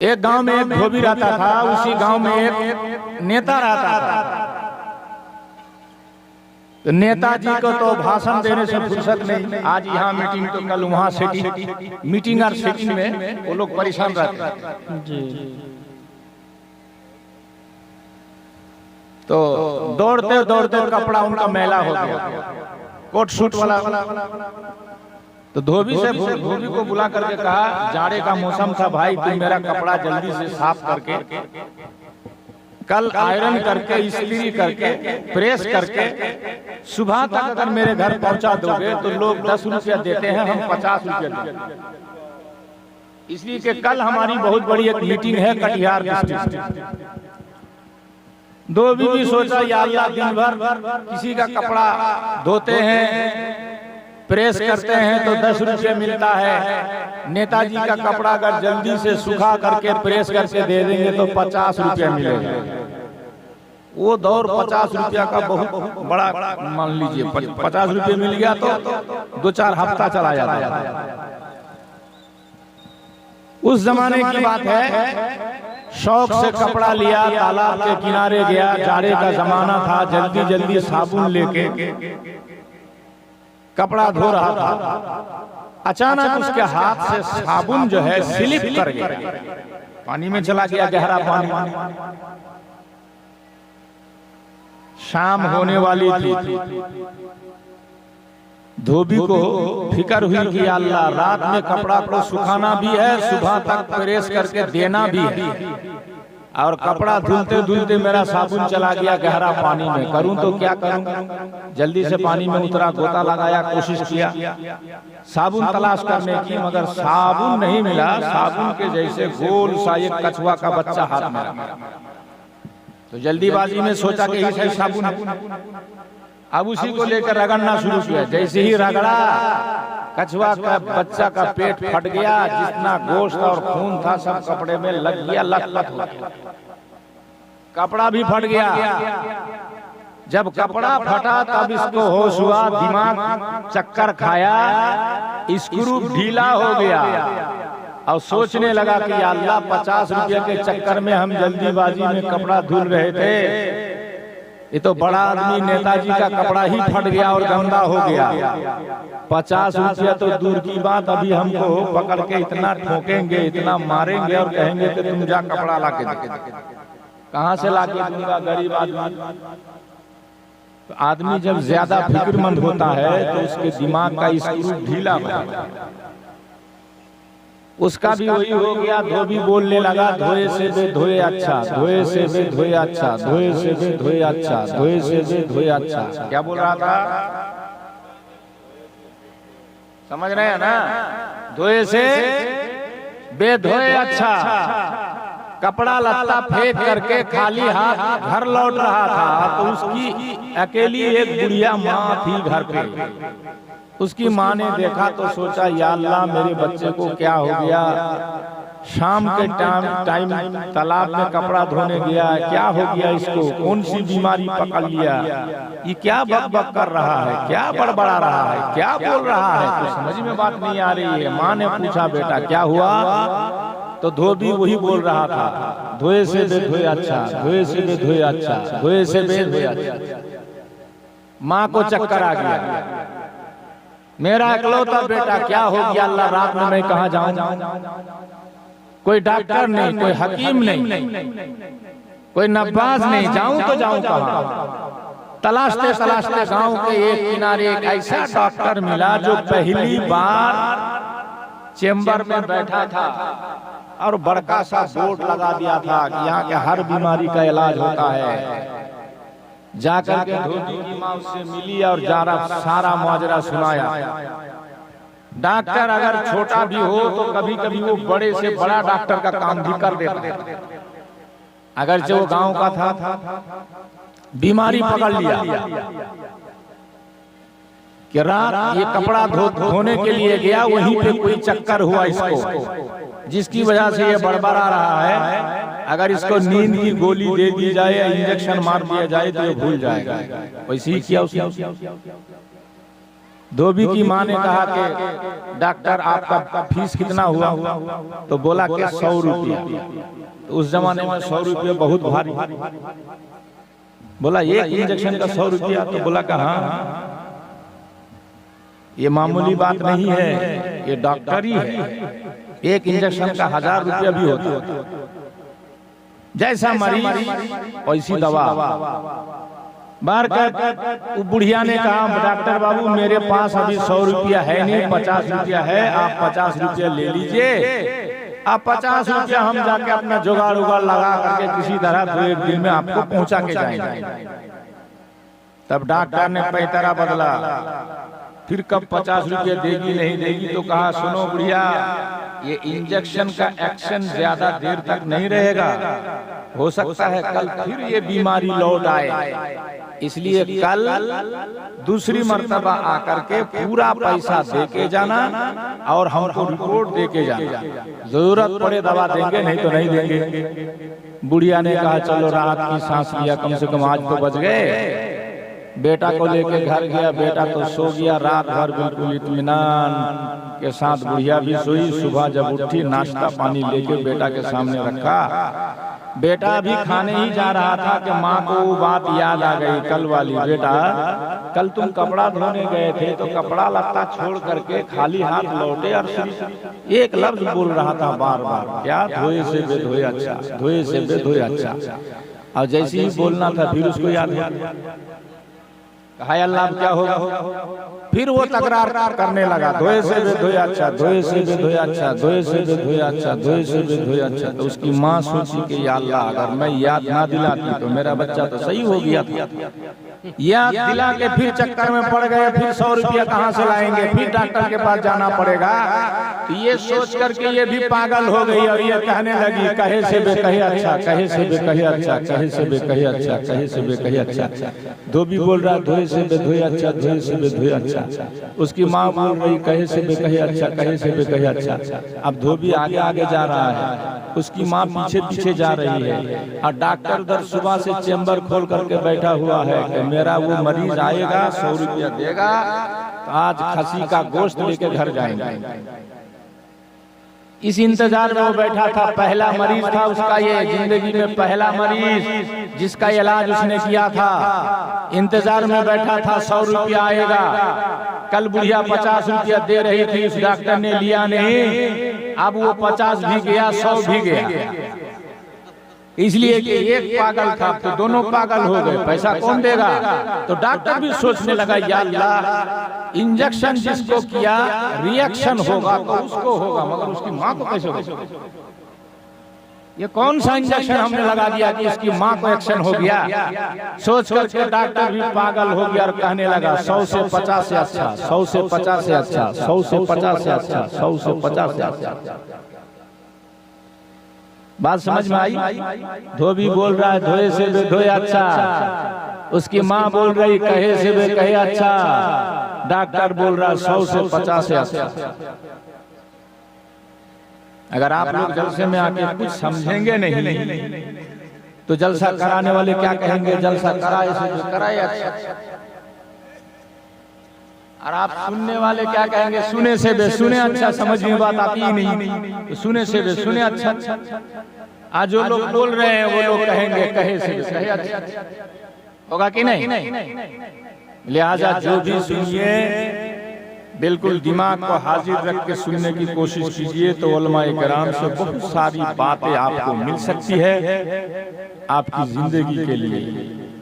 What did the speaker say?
एक गांव में एक धोबी रहता था, उसी गांव में एक नेता रहता था। तो नेताजी को तो भाषण देने से फुर्सत नहीं, आज यहाँ मीटिंग तो कल वहाँ सेटिंग, मीटिंग और सेटिंग में वो लोग परेशान रहते हैं। तो दौड़ते दौड़ते कपड़ा उनका मैला हो गया, कोट सूट वाला। तो धोबी को बुला करके कहा, जाड़े का मौसम था भाई, तुम मेरा कपड़ा जल्दी से साफ करके कल आयरन करके इस्त्री करके प्रेस करके सुबह तक अगर मेरे घर पहुंचा दोगे तो लोग 10 रुपया देते हैं, हम 50 रुपया देते हैं, इसलिए कि कल हमारी बहुत बड़ी एक मीटिंग है कटिहार डिस्ट्रिक्ट। धोबी भी सोचा, या अल्लाह, दिन भर किसी का कपड़ा धोते हैं प्रेस करते हैं तो 10 रुपये मिलता है, नेताजी का कपड़ा अगर जल्दी से सुखा करके प्रेस करके दे देंगे तो 50 रुपया मिलेगा। वो दौर 50 रुपया का बहुत बड़ा, मान लीजिए 50 रुपये मिल गया तो 2-4 हफ्ता चला जाता है। उस जमाने की बात है, शौक से कपड़ा लिया, तालाब के किनारे गया, जाड़े का जमाना था, जल्दी जल्दी साबुन लेके कपड़ा धो रहा था। अचानक उसके हाथ से साबुन जो है स्लिप कर गया, पानी में चला गया, गहरा पानी। शाम होने वाली थी, धोबी को फिक्र हुई कि अल्लाह, रात में कपड़ा को सुखाना भी है, सुबह तक प्रेस करके देना भी है, और कपड़ा धुलते धुलते मेरा साबुन चला गया गहरा पानी में, करूं तो क्या करूं। जल्दी से पानी में उतरा, गोता लगाया, कोशिश किया साबुन तलाश करने की, मगर साबुन नहीं मिला। साबुन के जैसे गोल सा एक कछुआ का बच्चा हाथ में रहा। तो जल्दीबाजी में सोचा कि यही साबुन है, अब उसी को लेकर रगड़ना शुरू किया। जैसे ही रगड़ा, कछुआ का बच्चा का पेट फट गया, जितना गोश्त और खून था सब कपड़े में लग गया, लथपथ हो गया, कपड़ा भी फट गया। जब कपड़ा फटा तब इसको होश हुआ, दिमाग चक्कर खाया, स्क्रू ढीला हो गया और सोचने लगा कि अल्लाह, 50 रुपये के चक्कर में हम जल्दीबाजी में कपड़ा धुल रहे थे, ये तो बड़ा आदमी नेताजी का कपड़ा ही फट गया और गंदा हो गया। 50 रुपया तो दूर की बात, अभी हमको पकड़ के इतना ठोकेंगे, इतना मारेंगे और कहेंगे कि तुम जा कपड़ा लाके दे। कहाँ से लाके दूंगा, गरीब आदमी। तो आदमी जब ज्यादा फिक्रमंद होता है तो उसके दिमाग का स्क्रू ढीला हो जाता है। उसका भी वही हो गया। धोबी बोलने लगा, धोए से बे धोए अच्छा, धोए से बे धोए अच्छा, धोए से बे धोए अच्छा, धोए से बे धोए अच्छा। क्या बोल रहा था, समझ रहे हैं ना? धोए से बे धोए अच्छा। कपड़ा लत्ता फेंक करके खाली हाथ घर लौट रहा था, तो उसकी अकेली एक बुढ़िया माँ थी घर पे। उसकी माँ ने देखा तो सोचा, या अल्लाह, मेरे बच्चे को क्या हो गया, शाम के टाइम तालाब में कपड़ा धोने गया, क्या हो गया इसको, कौन सी बीमारी पकड़ लिया, ये क्या बक बक कर रहा है, क्या बड़बड़ा रहा है, क्या बोल रहा है, तो समझ में बात नहीं आ रही है। माँ ने पूछा, बेटा क्या हुआ? तो धोबी वही बोल रहा था, धोए से बे धोए अच्छा, धोए से बे धोए अच्छा, धोए से बे धोए अच्छा। माँ को चक्कर आ गया, मेरा इकलौता बेटा क्या हो गया, अल्लाह, रात में मैं कहाँ जाऊं? कोई डॉक्टर नहीं, कोई हकीम नहीं, कोई नब्बाज नहीं, जाऊं तो जाऊं कहाँ? तलाशते तलाशते गांव के एक किनारे एक ऐसा डॉक्टर मिला जो पहली बार चेंबर में बैठा था और बड़का सा बोर्ड लगा दिया था कि यहाँ के हर बीमारी का इलाज होता है। जाकर के धोबी की माँ उससे मिली और सारा मुआजरा सुनाया। डॉक्टर अगर छोटा भी हो तो कभी कभी वो बड़े से बड़ा डॉक्टर का काम भी कर देता। अगर जो गांव का था, बीमारी पकड़ लिया कि रात ये कपड़ा धोने के लिए गया, वहीं पे कोई चक्कर हुआ इसको, जिसकी वजह से ये बड़बड़ा रहा है। अगर इसको नींद की गोली दे दी जाए या इंजेक्शन मार दिया जाए तो ये भूल जाएगा। वैसे ही किया उसने। धोबी की माँ ने कहा कि डॉक्टर आपका फीस कितना हुआ? तो बोला कि 100 रुपया। तो उस जमाने में 100 रुपया बहुत भारी। बोला एक इंजेक्शन का 100 रुपया? तो बोला कि हाँ, ये मामूली बात नहीं है, ये डॉक्टरी है। एक इंजेक्शन का 1000 रुपया भी होता है। जैसा मरीज वैसी दवा। बाहर कर बुढ़िया ने कहा, डॉक्टर बाबू मेरे पास अभी 100 रुपया है नहीं, 50 रुपया है, आप 50 रुपया ले लीजिए। आप 50 रुपया हम जाके अपना जुगाड़ उगाड़ लगा करके किसी तरह 2-1 दिन में आपको पहुंचा के जाएंगे। तब डॉक्टर ने पैतरा बदला। फिर कब 50 रुपया देगी नहीं देगी तो कहा, सुनो बुढ़िया, ये इंजेक्शन का एक्शन ज्यादा देर तक नहीं रहेगा, हो सकता है कल फिर ये बीमारी लौट आए, इसलिए कल दूसरी मर्तबा आकर के पूरा पैसा दे के जाना और हमको रिपोर्ट दे के जाना। जरूरत पड़े दवा देंगे, नहीं तो नहीं देंगे। बुढ़िया ने कहा चलो राहत की सांस लिया, कम से कम आज तो बच गए। बेटा को लेके घर गया, बेटा तो सो गया रात भर बिल्कुल इत्मीनान के साथ। बुढ़िया भी सोई। सुबह जब उठी नाश्ता पानी लेके बेटा के सामने रखा। बेटा भी खाने ही जा रहा था कि माँ को वो बात याद आ गई कल वाली। बेटा कल तुम कपड़ा धोने गए थे तो कपड़ा लत्ता छोड़ करके खाली हाथ लौटे और सिर्फ एक लफ्ज बोल रहा था बार बार, क्या? धोए से बेधोए अच्छा, धोए से बेधोए अच्छा। और जैसे ही बोलना था फिर उसको याद हुआ, हाय अल्लाह क्या होगा? फिर वो तकरार करने लगा, धोए से बेधोए अच्छा, धोए से बेधोए अच्छा, धोए से बेधोए अच्छा, धोए से बेधोए अच्छा। तो उसकी माँ सोची कि या अल्लाह अगर मैं याद ना दिलाती तो मेरा बच्चा तो सही हो गया था। याद दिला के फिर चक्कर में पड़ गए, फिर 100 रुपया कहाँ से लाएंगे, फिर डॉक्टर के पास जाना पड़ेगा। तो ये सोच करके ये भी पागल हो गई और ये कहने लगी, कहे से बेकहे अच्छा, कहे से बेकहे अच्छा, कहे से बेकहे अच्छा, कहे से बेकहे अच्छा। धोबी बोल रहा धोए से बेधोए अच्छा, धोए से बेधोए अच्छा। उसकी माँ बोल रही कहे से बेकहे अच्छा, कहे से बेकहे अच्छा। अब धोबी आगे आगे जा रहा है, उसकी माँ पीछे पीछे जा रही है और डॉक्टर उधर सुबह से चेम्बर खोल करके बैठा हुआ है कि मेरा वो मरीज आएगा 100 रुपया देगा तो आज खसी का गोश्त लेके घर जाएंगे। इस इंतजार में वो बैठा था। पहला मरीज था उसका, ये जिंदगी में पहला मरीज जिसका इलाज उसने किया था। इंतजार में बैठा था 100 रुपया आएगा। कल बुढ़िया 50 रुपया दे रही थी, उस डॉक्टर ने लिया नहीं। अब वो 50 भी गया, 100 भी गया, इसलिए कि एक पागल था तो दोनों पागल हो गए। पैसा कौन देगा? तो डॉक्टर भी सोचने लगा, या अल्लाह इंजेक्शन जिसको किया रिएक्शन होगा तो उसको होगा, मगर उसकी माँ को कैसे होगा? ये कौन सा इंजेक्शन हमने लगा दिया कि इसकी माँ को एक्शन हो गया? सोच करके डॉक्टर भी पागल हो गया और कहने लगा 100 से 50 से अच्छा, 100 से 50 से अच्छा, 100 से 50 से अच्छा, 100 से 50 से अच्छा। बात समझ में आई? धोबी बोल रहा है धोए से बेधोए अच्छा, उसकी माँ बोल रही कहे से बेकहे अच्छा, डॉक्टर बोल रहा 100 से 50 से अच्छा। अगर आप लोग जलसे में आके कुछ समझेंगे नहीं तो जलसा कराने वाले क्या कहेंगे? जलसा कराए से जो कराए अच्छा। और आप सुनने वाले क्या कहेंगे? सुने से बेसुने अच्छा। समझ में बात आती ही नहीं तो सुने से बेसुने अच्छा। आज जो लोग बोल रहे हैं वो लोग कहेंगे कहे से बेकहे अच्छा। होगा कि नहीं? लिहाजा जो भी सुनिए बिल्कुल दिमाग को हाजिर रख के सुनने की कोशिश कीजिए तो उलमाए किराम से बहुत सारी बातें आपको मिल सकती है आपकी जिंदगी के लिए।